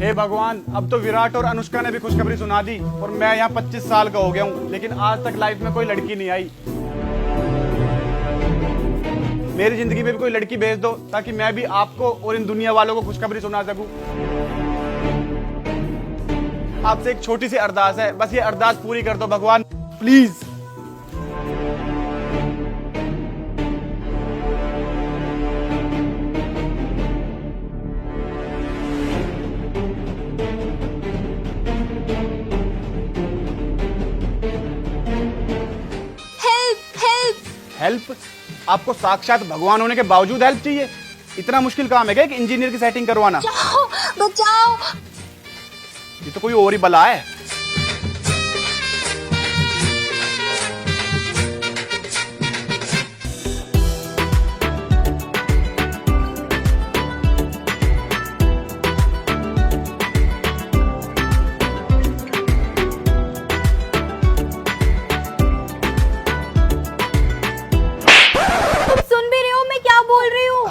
हे भगवान, अब तो विराट और अनुष्का ने भी खुशखबरी सुना दी और मैं यहाँ 25 साल का हो गया हूँ, लेकिन आज तक लाइफ में कोई लड़की नहीं आई। मेरी जिंदगी में भी कोई लड़की भेज दो ताकि मैं भी आपको और इन दुनिया वालों को खुशखबरी सुना सकूं। आपसे एक छोटी सी अरदास है, बस ये अरदास पूरी कर दो भगवान, प्लीज। हेल्प? आपको साक्षात भगवान होने के बावजूद हेल्प चाहिए? इतना मुश्किल काम है क्या एक इंजीनियर की सेटिंग करवाना? बचाओ, बचाओ। ये तो कोई और ही बला है।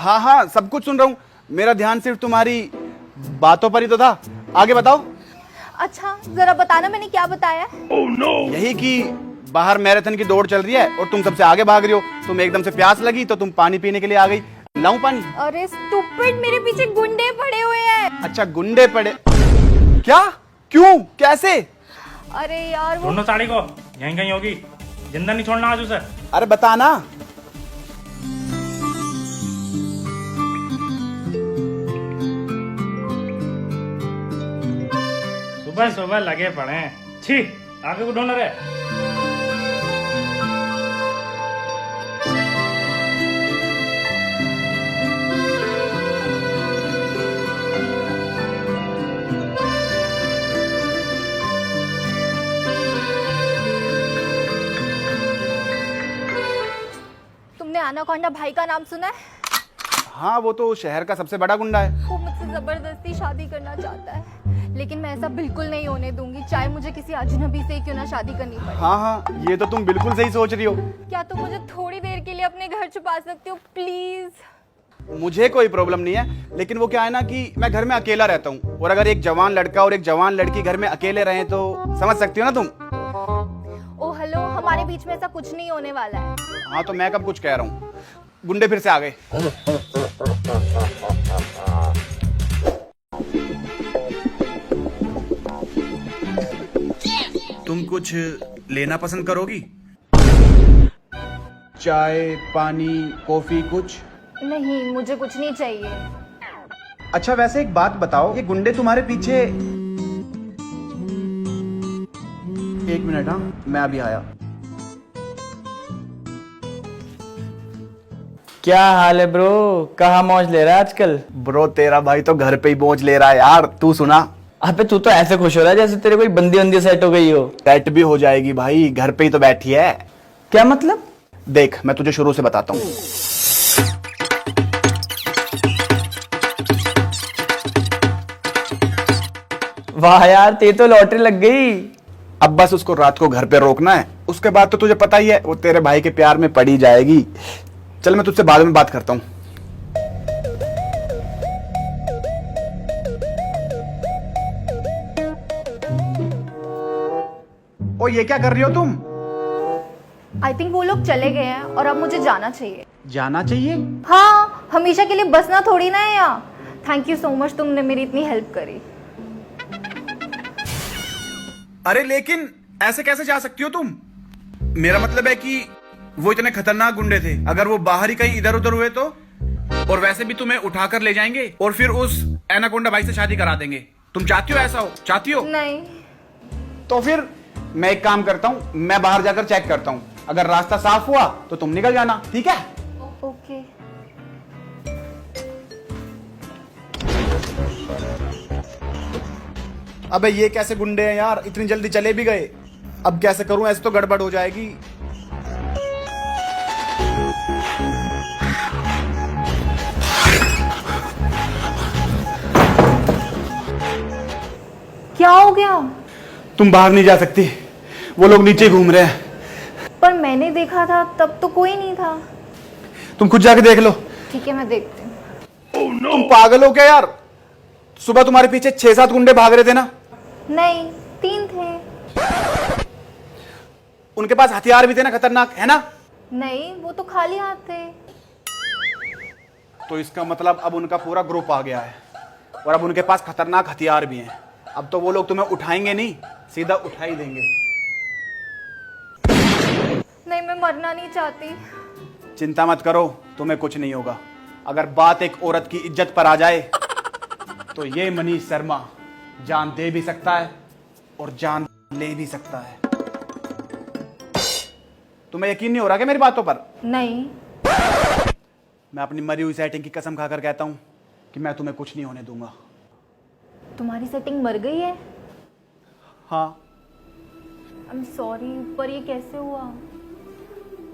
हाँ हाँ, सब कुछ सुन रहा हूँ। मेरा ध्यान सिर्फ तुम्हारी बातों पर ही तो था। आगे बताओ। अच्छा, जरा बताना मैंने क्या बताया? oh, no. यही कि बाहर मैराथन की दौड़ चल रही है और तुम सबसे आगे भाग रही हो। तुम एकदम से प्यास लगी तो तुम पानी पीने के लिए आ गई। लाऊं पानी? अरे स्टूपिड, मेरे पीछे गुंडे पड़े हुए हैं। अच्छा, गुंडे पड़े? क्या? क्यों? कैसे? अरे यार वो ढूंढो साड़ी को, यहीं कहीं होगी, जिंदा नहीं छोड़ना आज उसे। अरे बताना। सुबह सुबह लगे पड़े हैं। छी, आगे को ढूंढ रहे। तुमने अनाकोंडा भाई का नाम सुना है? हाँ, वो तो शहर का सबसे बड़ा गुंडा है। वो मुझसे जबरदस्ती शादी करना चाहता है, लेकिन मैं ऐसा बिल्कुल नहीं होने दूंगी, चाहे मुझे किसी अजनबी से क्यों ना शादी करनी पड़े। हाँ हाँ, ये तो तुम बिल्कुल सही सोच रही हो। क्या तुम मुझे थोड़ी देर के लिए अपने घर छुपा सकते हो प्लीज? मुझे कोई प्रॉब्लम नहीं है, लेकिन वो क्या है ना कि मैं घर में अकेला रहता हूँ, और अगर एक जवान लड़का और एक जवान लड़की घर में अकेले रहें तो समझ सकती हो ना तुम। ओ हेलो, हमारे बीच में ऐसा कुछ नहीं होने वाला है। हाँ, तो मैं कब कुछ कह रहा हूँ। गुंडे फिर से आ गए। तुम कुछ लेना पसंद करोगी? चाय, पानी, कॉफी कुछ? नहीं, मुझे कुछ नहीं चाहिए। अच्छा, वैसे एक बात बताओ, ये गुंडे तुम्हारे पीछे... एक मिनट, हाँ मैं अभी आया। क्या हाल है ब्रो? कहाँ मौज ले रहा है आजकल? ब्रो, तेरा भाई तो घर पे ही मौज ले रहा है यार। तू सुना? अबे तू तो ऐसे खुश हो रहा है जैसे तेरे कोई बंदी बंदी सेट हो गई हो। सेट भी हो जाएगी भाई, घर पे ही तो बैठी है। क्या मतलब? देख, मैं तुझे शुरू से बताता हूँ। वाह यार, ते तो लॉटरी लग गई। अब बस उसको रात को घर पे रोकना है, उसके बाद तो तुझे पता ही है वो तेरे भाई के प्यार में पड़ी जाएगी। चल, मैं तुझसे बाद में बात करता हूँ। ओ, ये क्या कर रही हो तुम? आई थिंक वो लोग चले गए हैं और अब मुझे जाना चाहिए। जाना चाहिए? हाँ, हमेशा के लिए बसना थोड़ी ना है यहाँ। थैंक यू सो मच, तुमने मेरी इतनी हेल्प करी। अरे लेकिन ऐसे कैसे जा सकती हो तुम? मेरा मतलब है कि वो इतने खतरनाक गुंडे थे, अगर वो बाहर ही कहीं इधर उधर हुए तो? और वैसे भी तुम्हें उठाकर ले जाएंगे और फिर उस एनाकोंडा भाई से शादी करा देंगे। तुम चाहती हो ऐसा हो? चाहती हो? नहीं। तो फिर मैं एक काम करता हूँ, मैं बाहर जाकर चेक करता हूँ, अगर रास्ता साफ हुआ तो तुम निकल जाना, ठीक है? ओके। अबे ये कैसे गुंडे हैं यार, इतनी जल्दी चले भी गए। अब कैसे करूं, ऐसे तो गड़बड़ हो जाएगी। क्या हो गया? तुम बाहर नहीं जा सकती, वो लोग नीचे घूम रहे हैं। पर मैंने देखा था तब तो कोई नहीं था। तुम खुद जाके देख लो। ठीक है, मैं देखती हूँ। तुम पागल हो क्या यार? सुबह तुम्हारे पीछे 6-7 गुंडे भाग रहे थे ना? नहीं, 3 थे। उनके पास हथियार भी थे ना, खतरनाक, है ना? नहीं, वो तो खाली हाथ थे। तो इसका मतलब अब उनका पूरा ग्रुप आ गया है और अब उनके पास खतरनाक हथियार भी हैं। अब तो वो लोग तुम्हें उठाएंगे नहीं, सीधा उठा ही देंगे। नहीं, मैं मरना नहीं चाहती। चिंता मत करो, तुम्हें कुछ नहीं होगा। अगर बात एक औरत की इज्जत पर आ जाए तो ये मनीष शर्मा जान दे भी सकता है और जान ले भी सकता है। तुम्हें यकीन नहीं हो रहा क्या मेरी बातों पर? नहीं। मैं अपनी मरी हुई सेटिंग की कसम खाकर कहता हूं कि मैं तुम्हें कुछ नहीं होने दूंगा। तुम्हारी सेटिंग मर गई है? हाँ। आई एम सॉरी, पर ये कैसे हुआ?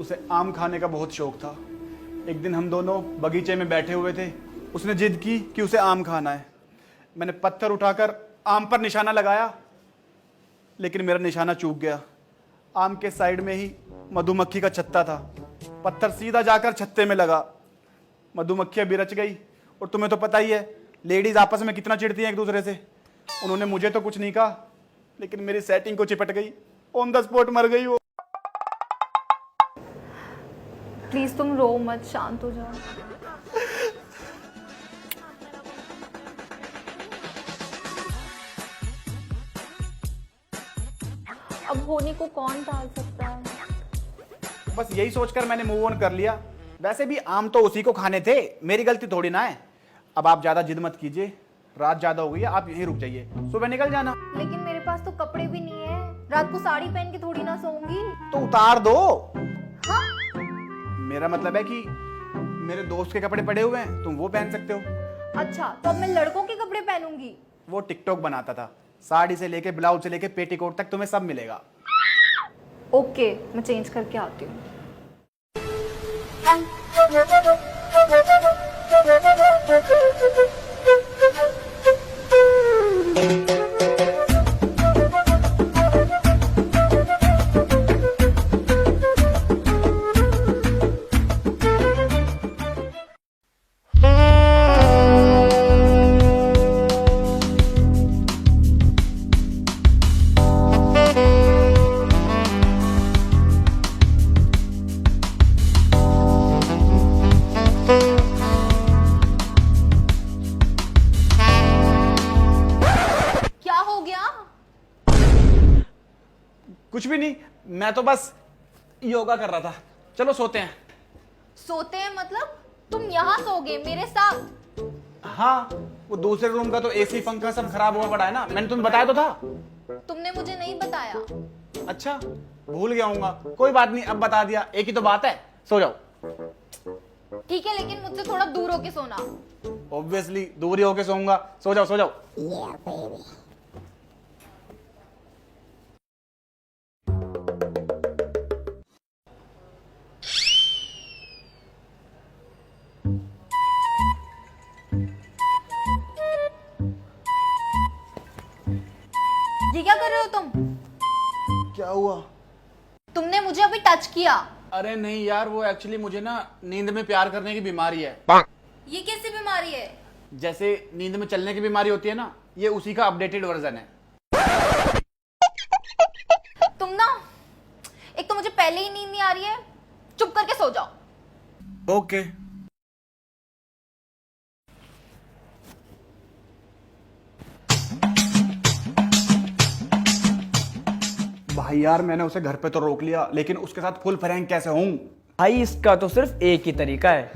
उसे आम खाने का बहुत शौक था। एक दिन हम दोनों बगीचे में बैठे हुए थे, उसने जिद की कि उसे आम खाना है। मैंने पत्थर उठाकर आम पर निशाना लगाया, लेकिन मेरा निशाना चूक गया। आम के साइड में ही मधुमक्खी का छत्ता था। पत्थर सीधा जाकर छत्ते में लगा, मधुमक्खियां बिरच गई। और तुम्हें तो पता ही है, लेडीज आपस में कितना चिढ़ती हैं एक दूसरे से। उन्होंने मुझे तो कुछ नहीं कहा, लेकिन मेरी सेटिंग को चिपट गई। ऑन द स्पॉट मर गई वो। प्लीज तुम रो मत, शांत हो जाओ। अब होने को कौन टाल सकता है? बस यही सोचकर मैंने मूव ऑन कर लिया। वैसे भी आम तो उसी को खाने थे, मेरी गलती थोड़ी ना है। अब आप ज्यादा जिद मत कीजिए, रात ज्यादा हो गई है, आप यहीं रुक जाइए, सुबह निकल जाना। लेकिन मेरे पास तो कपड़े भी नहीं है, रात को साड़ी पहन के थोड़ी ना सोऊंगी। तो उतार दो। हाँ? मेरा मतलब है कि मेरे दोस्त के कपड़े पड़े हुए हैं, तुम वो पहन सकते हो। अच्छा, तो अब मैं लड़कों के कपड़े पहनूंगी? वो टिकटॉक बनाता था, साड़ी से लेके ब्लाउज से लेके पेटीकोट तक तुम्हें सब मिलेगा। ओके, मैं चेंज करके आती हूँ। क्या हो गया? कुछ भी नहीं, मैं तो बस योगा कर रहा था। चलो सोते हैं। सोते हैं मतलब? तुम यहाँ सोगे मेरे साथ? हाँ, वो दूसरे रूम का तो एसी पंखा सब खराब हुआ पड़ा है ना, मैंने तुम्हें बताया तो था। तुमने मुझे नहीं बताया। अच्छा, भूल गया हूँगा, कोई बात नहीं, अब बता दिया, एक ही तो बात है, सो जाओ। ठीक है, लेकिन मुझसे थोड़ा दूर होके सोना। ऑब्वियसली दूर ही होके सोऊंगा, सो जाओ सो जाओ। ये क्या कर रहे हो तुम? क्या हुआ? तुमने मुझे अभी टच किया। अरे नहीं यार, वो एक्चुअली मुझे ना नींद में प्यार करने की बीमारी है। ये कैसी बीमारी है? जैसे नींद में चलने की बीमारी होती है ना, ये उसी का अपडेटेड वर्जन है। तुम ना, एक तो मुझे पहले ही नींद नहीं आ रही है, चुप करके सो जाओ। ओके। भाई यार, मैंने उसे घर पे तो रोक लिया, लेकिन उसके साथ फुल फ्रैंक कैसे हूं? भाई इसका तो सिर्फ एक ही तरीका है,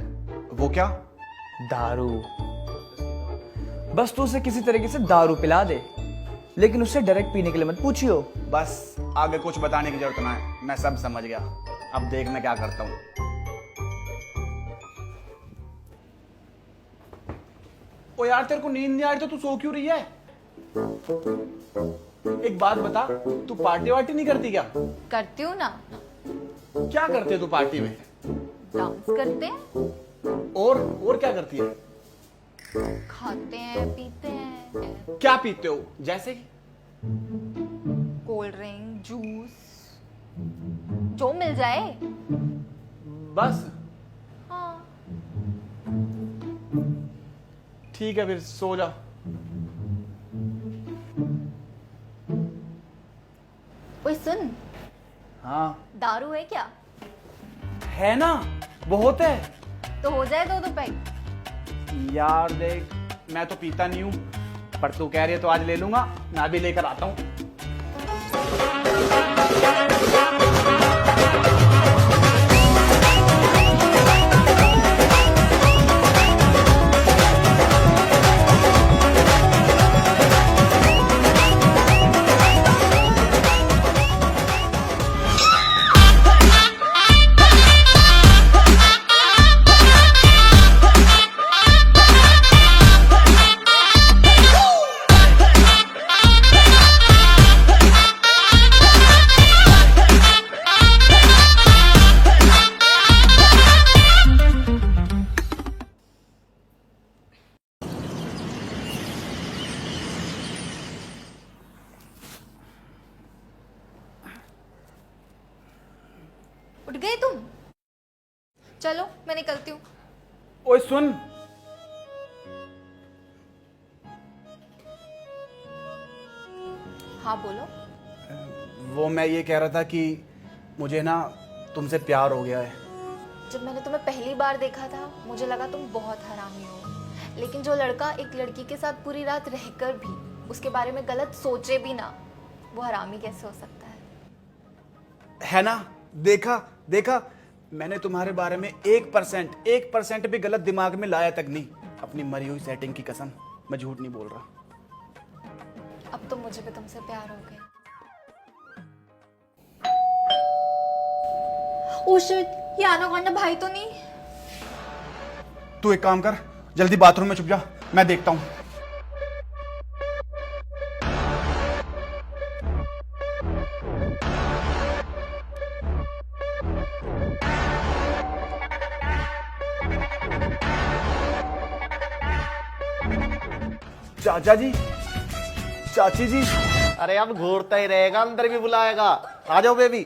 वो क्या? दारू। बस तू उसे किसी तरीके से दारू पिला दे, लेकिन उससे डायरेक्ट पीने के लिए मत पूछियो। बस आगे कुछ बताने की जरूरत ना है, मैं सब समझ गया। अब देख मैं क्या करता हूं। ओ यार, तेरे को नींद नहीं आ रही तो तू सो क्यों रही है? एक बात बता, तू पार्टी वार्टी नहीं करती क्या? करती हूँ ना। क्या करते तू पार्टी में? डांस करते हैं, और क्या करती है? खाते हैं, पीते हैं। क्या पीते हो? जैसे कि कोल्ड ड्रिंक, जूस, जो मिल जाए। बस? हाँ। ठीक है, फिर सो जा। ओए सुन, हाँ दारू है क्या? है ना, बहुत है। तो हो जाए 2-2 पैग। यार देख, मैं तो पीता नहीं हूँ, पर तू कह रही है तो आज ले लूंगा। मैं भी लेकर आता हूँ। उठ गए तुम? चलो मैं निकलती हूँ। ओए सुन, हाँ बोलो। वो मैं ये कह रहा था कि मुझे ना तुमसे प्यार हो गया है। जब मैंने तुम्हें पहली बार देखा था मुझे लगा तुम बहुत हरामी हो, लेकिन जो लड़का एक लड़की के साथ पूरी रात रहकर भी उसके बारे में गलत सोचे भी ना, वो हरामी कैसे हो सकता है ना? देखा देखा, मैंने तुम्हारे बारे में 1% भी गलत दिमाग में लाया तक नहीं। अपनी मरी हुई सेटिंग की कसम, मैं झूठ नहीं बोल रहा। अब तो मुझे भी तुमसे प्यार हो गया। ओ शिट, ये एनाकोंडा भाई तो नहीं? तू एक काम कर, जल्दी बाथरूम में छुप जा, मैं देखता हूं। चाचा जी, चाची जी। अरे अब घूरता ही रहेगा, अंदर भी बुलाएगा। आ जाओ बेबी।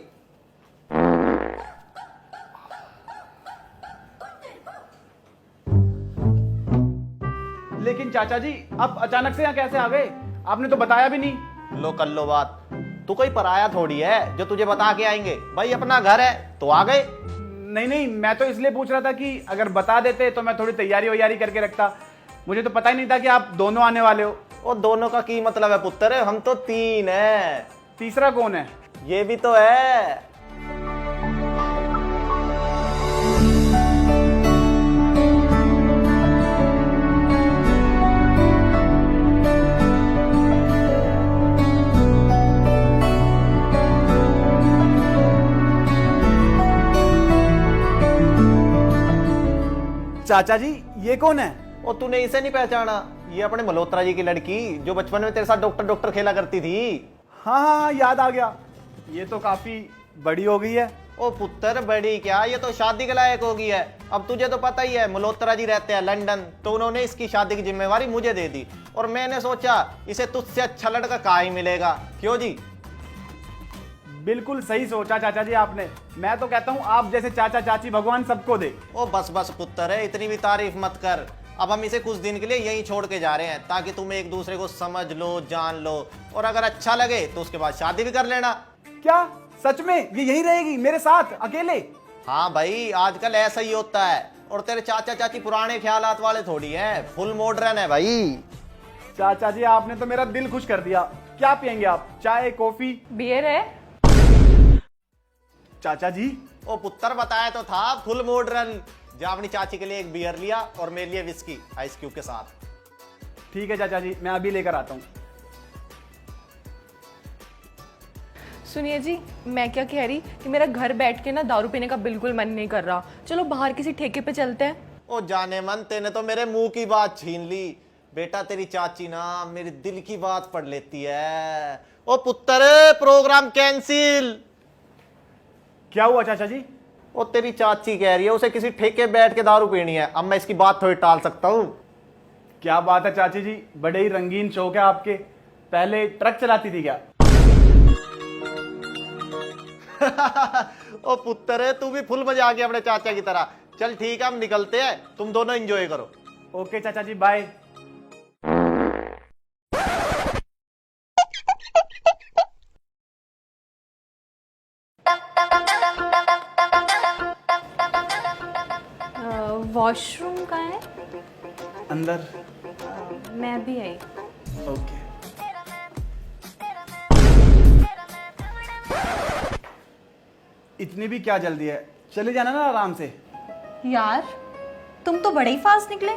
लेकिन चाचा जी, आप अचानक से यहाँ कैसे आ गए? आपने तो बताया भी नहीं। लो कर लो बात, तू कोई पराया थोड़ी है जो तुझे बता के आएंगे। भाई अपना घर है तो आ गए। नहीं नहीं, मैं तो इसलिए पूछ रहा था कि अगर बता देते तो मैं थोड़ी तैयारी वैयारी करके रखता। मुझे तो पता ही नहीं था कि आप दोनों आने वाले हो। वो दोनों का की मतलब है पुत्र, हम तो 3 है। तीसरा कौन है? ये भी तो है। चाचा जी, ये कौन है? और तूने इसे नहीं पहचाना? ये अपने मल्होत्रा जी की लड़की, जो बचपन में तेरे साथ डॉक्टर डॉक्टर खेला करती थी। हाँ हाँ हाँ, याद आ गया। ये तो काफी बड़ी हो गई है। ओ पुत्र, बड़ी क्या, ये तो शादी के लायक हो गई है। अब तुझे तो पता ही है, मल्होत्रा जी रहते हैं लंदन, तो उन्होंने इसकी शादी की जिम्मेवारी मुझे दे दी। और मैंने सोचा इसे तुझसे अच्छा लड़का कहाँ ही मिलेगा। क्यों जी? बिल्कुल सही सोचा चाचा जी आपने। मैं तो कहता हूँ आप जैसे चाचा चाची भगवान सबको दे। ओ बस बस पुत्र है, इतनी भी तारीफ मत कर। अब हम इसे कुछ दिन के लिए यहीं छोड़ के जा रहे हैं, ताकि तुम एक दूसरे को समझ लो, जान लो, और अगर अच्छा लगे तो उसके बाद शादी भी कर लेना। क्या सच में ये यहीं रहेगी मेरे साथ अकेले? हाँ भाई, आजकल ऐसा ही होता है। और तेरे चाचा चाची पुराने ख्यालात वाले थोड़ी हैं, फुल मॉडर्न है भाई। चाचा जी, आपने तो मेरा दिल खुश कर दिया। क्या पियेंगे आप, चाय कॉफी? बियर है? चाचा जी, ओ पुत्र, बताया तो था फुल मॉडर्न। जा अपनी चाची के लिए एक बियर लिया और मेरे लिए विस्की आइस क्यूब के साथ। ठीक है चाचा जी, मैं अभी लेकर आता हूँ। सुनिए जी, मैं क्या कह रही कि मेरा घर बैठ के ना दारू पीने का बिल्कुल मन नहीं कर रहा। चलो बाहर किसी ठेके पे चलते हैं। ओ जाने मन, तेने तो मेरे मुंह की बात छीन ली। बेटा तेरी चाची ना मेरे दिल की बात पढ़ लेती है। ओ पुत्र, प्रोग्राम कैंसिल। क्या हुआ चाचा जी? ओ तेरी चाची कह रही है उसे किसी ठेके बैठ के दारू पीनी है। अब मैं इसकी बात थोड़ी टाल सकता हूँ? क्या बात है चाची जी, बड़े ही रंगीन शौक है आपके। पहले ट्रक चलाती थी क्या? ओ पुत्र, तू भी फुल मजा आ गया अपने चाचा की तरह। चल ठीक है, हम निकलते हैं, तुम दोनों एंजॉय करो। ओके चाचा जी, बाय। वॉशरूम कहाँ है? अंदर। मैं भी आई। ओके। इतनी भी क्या जल्दी है, चले जाना ना आराम से। यार तुम तो बड़े ही फास्ट निकले,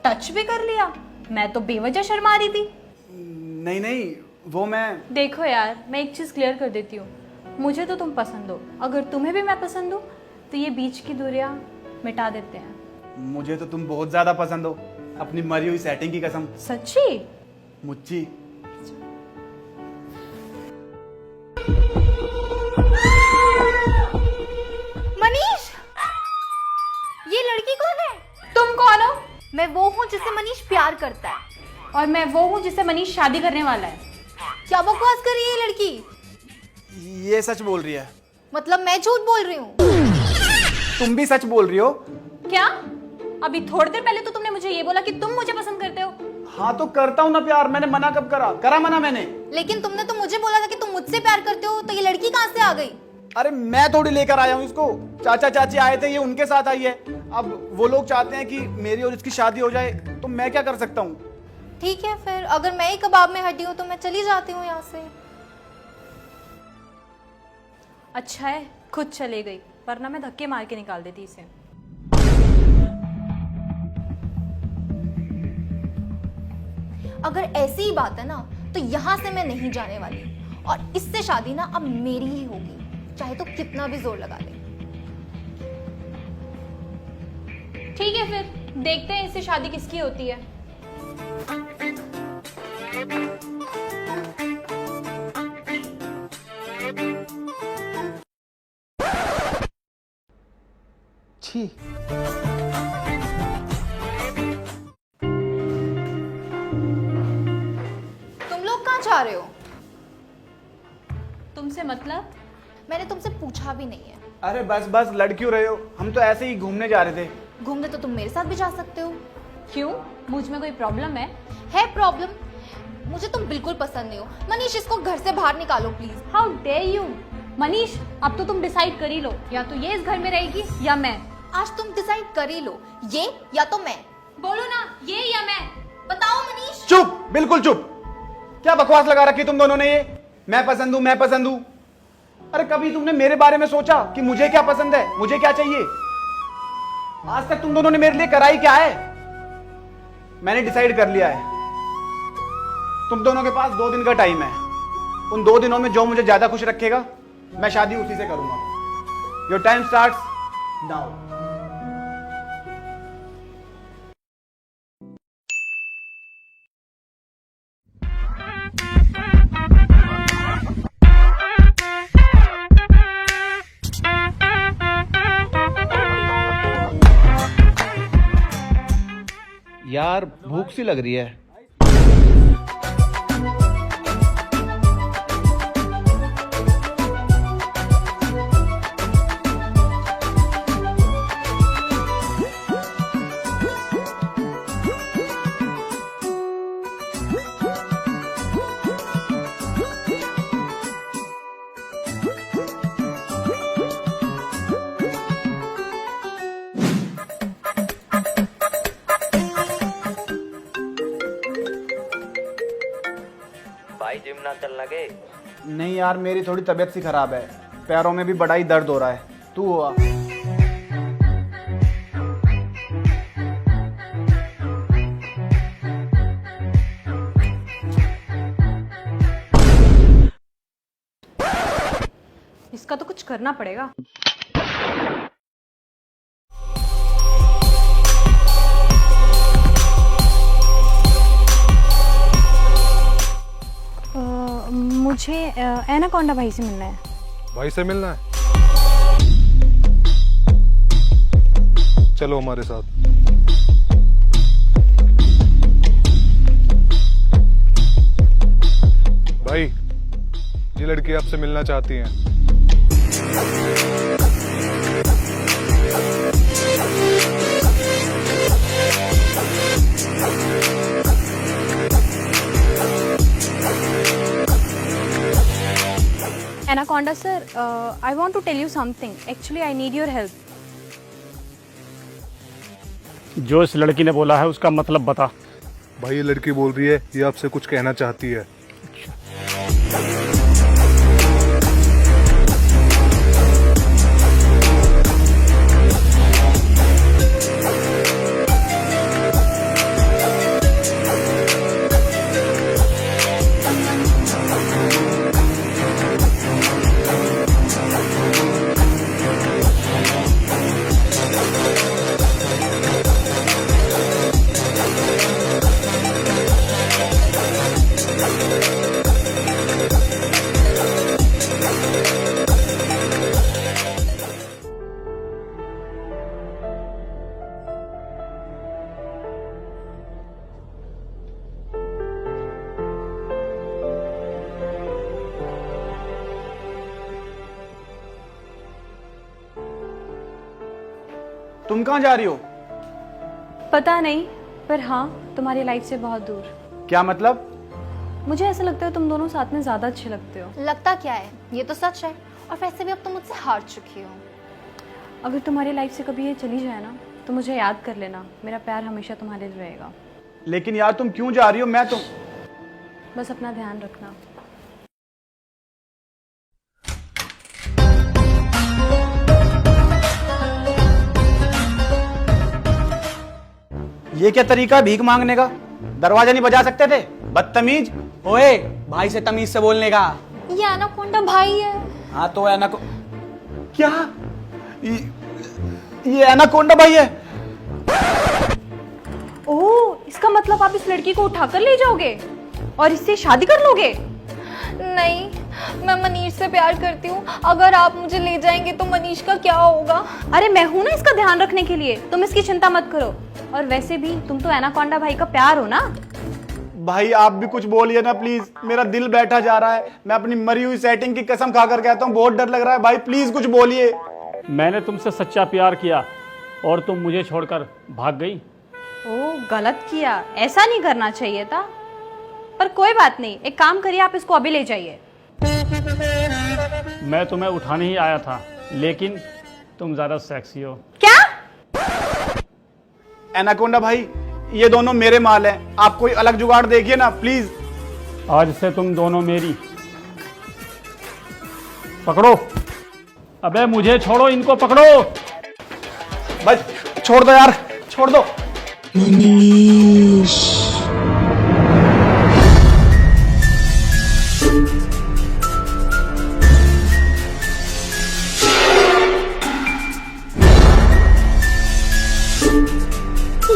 टच भी कर लिया। मैं तो बेवजह शर्मा रही थी। नहीं नहीं, वो मैं। देखो यार, मैं एक चीज़ क्लियर कर देती हूँ, मुझे तो तुम पसंद हो, अगर तुम्हें भी मैं पसंद हूँ तो ये बीच की दूरियां मिटा देते हैं। मुझे तो तुम बहुत ज्यादा पसंद हो, अपनी मरी हुई सेटिंग की कसम। सच्ची? मुच्ची। मनीष, ये लड़की कौन है? तुम कौन हो? मैं वो हूँ जिसे मनीष प्यार करता है। और मैं वो हूँ जिससे मनीष शादी करने वाला है। क्या बकवास कर रही है ये लड़की? ये सच बोल रही है। मतलब मैं झूठ बोल रही हूँ? तुम भी सच बोल रही हो। क्या? अभी थोड़ी देर पहले तो तुमने मुझे ये बोला कि तुम मुझे पसंद करते हो। हाँ तो करता हूँ ना प्यार, मैंने मना कब करा? करा मना मैंने? लेकिन तुमने तो मुझे बोला था कि तुम मुझसे प्यार करते हो, तो ये लड़की कहाँ से आ गई? अरे मैं थोड़ी लेकर आया हूँ इसको, चाचा चाची आए थे, ये उनके साथ आई है। अब वो लोग चाहते हैं कि मेरी और इसकी शादी हो जाए, तो मैं क्या कर सकता हूँ? ठीक है फिर, अगर मैं ही कबाब में हड्डी हूँ तो मैं चली जाती हूँ यहाँ से। अच्छा है, खुद चले गई, वरना मैं धक्के मार के निकाल देती इसे। अगर ऐसी ही बात है ना, तो यहाँ से मैं नहीं जाने वाली, और इससे शादी ना अब मेरी ही होगी, चाहे तो कितना भी जोर लगा ले। ठीक है फिर, देखते हैं इससे शादी किसकी होती है। छी। तुम लोग कहाँ जा रहे हो? तुमसे मतलब? मैंने तुमसे पूछा भी नहीं है। अरे बस बस, लड़ क्यों रहे हो? हम तो ऐसे ही घूमने जा रहे थे। घूमने तो तुम मेरे साथ भी जा सकते हो। क्यों? मुझ में कोई प्रॉब्लम है? है प्रॉब्लम? मुझे तुम बिल्कुल पसंद नहीं हो। मनीष, इसको घर से बाहर निकालो please. How dare you! Manish, अब तो तुम डिसाइड कर ही लो, या तो ये इस घर में रहेगी या मैं। आज तुम डिसाइड कर ही लो, ये या तो मैं। बोलो ना, ये या मैं। बताओ मनीष। चुप, बिल्कुल चुप। क्या बकवास लगा रखी तुम दोनों ने ये? मैं पसंद हूं, मैं पसंद हूं। अरे कभी तुमने मेरे बारे में सोचा कि मुझे क्या पसंद है, मुझे क्या चाहिए? आज तक तुम दोनों ने मेरे लिए कराई क्या है? मैंने डिसाइड कर लिया है। तुम दोनों के पास 2 दिन का टाइम है। उन 2 दिनों में जो मुझे ज्यादा खुश रखेगा, मैं शादी उसी से करूंगा। Your time starts now. यार भूख सी लग रही है। भाई जिम ना चल लगे? नहीं यार, मेरी थोड़ी तबीयत सी खराब है, पैरों में भी बड़ा ही दर्द हो रहा है। तू हुआ? इसका तो कुछ करना पड़ेगा। मुझे एनाकोंडा भाई से मिलना है। भाई से मिलना है? चलो हमारे साथ। भाई, ये लड़की आपसे मिलना चाहती हैं। Anaconda sir, I want to tell you something. Actually, I need your help. जो इस लड़की ने बोला है उसका मतलब बता। भाई ये लड़की बोल रही है ये आपसे कुछ कहना चाहती है। तुम कहाँ जा रही हो? पता नहीं, पर हाँ तुम्हारी लाइफ से बहुत दूर। क्या मतलब? मुझे ऐसा लगता है तुम दोनों साथ में ज्यादा अच्छे लगते हो। लगता क्या है, ये तो सच है। और वैसे भी अब तुम मुझसे हार चुकी हो। अगर तुम्हारी लाइफ से कभी ये चली जाए ना तो मुझे याद कर लेना, मेरा प्यार हमेशा तुम्हारे लिए रहेगा। लेकिन यार तुम क्यों जा रही हो? मैं तो बस अपना ध्यान रखना। ये क्या तरीका है भीख मांगने का? दरवाजा नहीं बजा सकते थे? बदतमीज। ओए, भाई से तमीज से बोलने का। ये एनाकोंडा भाई है। हाँ तो क्या? ये एनाकोंडा भाई है? ओह, इसका मतलब आप इस लड़की को उठाकर ले जाओगे और इससे शादी कर लोगे? नहीं, मैं मनीष से प्यार करती हूँ। अगर आप मुझे ले जाएंगे तो मनीष का क्या होगा? अरे मैं हूं ना इसका ध्यान रखने के लिए, तुम इसकी चिंता मत करो। और वैसे भी तुम तो एनाकोंडा भाई का प्यार हो ना। भाई आप भी कुछ बोलिए ना प्लीज, मेरा दिल बैठा जा रहा है। मैं अपनी मरी हुई सेटिंग की कसम खाकर कहता हूँ, बहुत डर लग रहा है। भाई प्लीज कुछ बोलिए। मैंने तुमसे सच्चा प्यार किया और तुम मुझे छोड़कर भाग गई। ओह, गलत किया, ऐसा नहीं करना चाहिए था। पर कोई बात नहीं, एक काम करिए, आप इसको अभी ले जाइए। मैं तुम्हें उठाने ही आया था, लेकिन तुम ज्यादा सेक्सी हो। क्या? एनाकोंडा भाई, ये दोनों मेरे माल हैं। आप कोई अलग जुगाड़ देखिए ना प्लीज। आज से तुम दोनों मेरी। पकड़ो। अबे मुझे छोड़ो, इनको पकड़ो। बस छोड़ दो यार, छोड़ दो।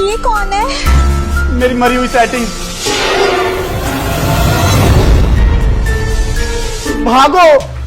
ये कौन है? मेरी मरी हुई सेटिंग। भागो।